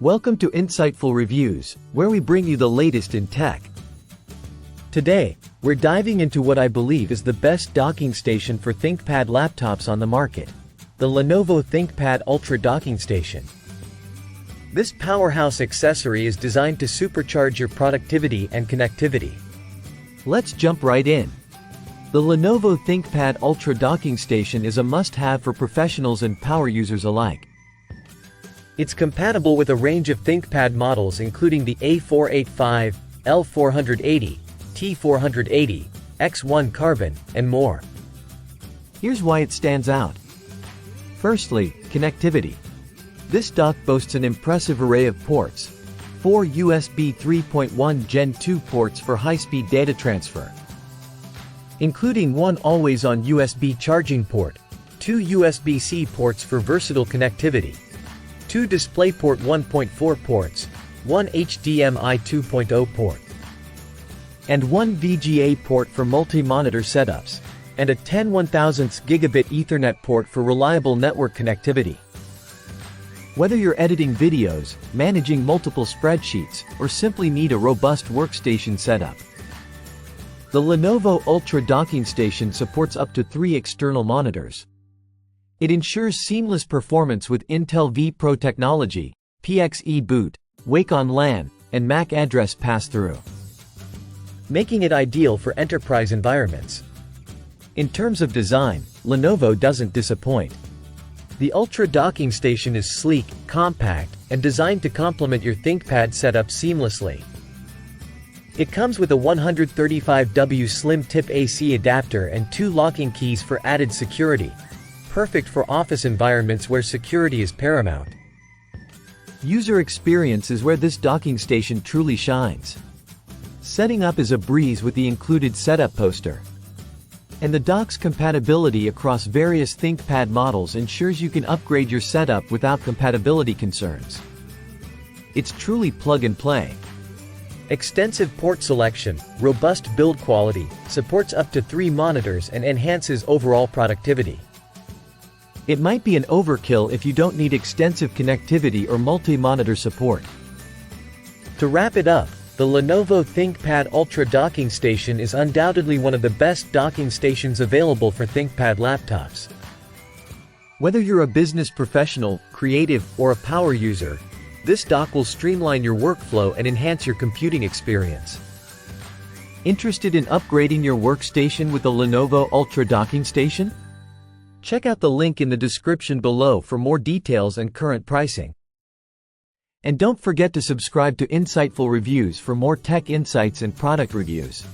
Welcome to Insightful Reviews, where we bring you the latest in tech. Today, we're diving into what I believe is the best docking station for ThinkPad laptops on the market, the Lenovo ThinkPad Ultra Docking Station. This powerhouse accessory is designed to supercharge your productivity and connectivity. Let's jump right in. The Lenovo ThinkPad Ultra Docking Station is a must-have for professionals and power users alike. It's compatible with a range of ThinkPad models including the A485, L480, T480, X1 Carbon, and more. Here's why it stands out. Firstly, connectivity. This dock boasts an impressive array of ports. 4 USB 3.1 Gen 2 ports for high-speed data transfer, including one always-on USB charging port, 2 USB-C ports for versatile connectivity, 2 DisplayPort 1.4 ports, 1 HDMI 2.0 port, and 1 VGA port for multi-monitor setups, and a 10/1000 gigabit Ethernet port for reliable network connectivity. Whether you're editing videos, managing multiple spreadsheets, or simply need a robust workstation setup, the Lenovo Ultra Docking Station supports up to 3 external monitors. It ensures seamless performance with Intel vPro technology, PXE boot, Wake on LAN, and MAC address pass-through, making it ideal for enterprise environments. In terms of design, Lenovo doesn't disappoint. The Ultra Docking Station is sleek, compact, and designed to complement your ThinkPad setup seamlessly. It comes with a 135W slim tip AC adapter and 2 locking keys for added security, perfect for office environments where security is paramount. User experience is where this docking station truly shines. Setting up is a breeze with the included setup poster, and the dock's compatibility across various ThinkPad models ensures you can upgrade your setup without compatibility concerns. It's truly plug and play. Extensive port selection, robust build quality, supports up to 3 monitors and enhances overall productivity. It might be an overkill if you don't need extensive connectivity or multi-monitor support. To wrap it up, the Lenovo ThinkPad Ultra Docking Station is undoubtedly one of the best docking stations available for ThinkPad laptops. Whether you're a business professional, creative, or a power user, this dock will streamline your workflow and enhance your computing experience. Interested in upgrading your workstation with the Lenovo Ultra Docking Station? Check out the link in the description below for more details and current pricing. And don't forget to subscribe to Insightful Reviews for more tech insights and product reviews.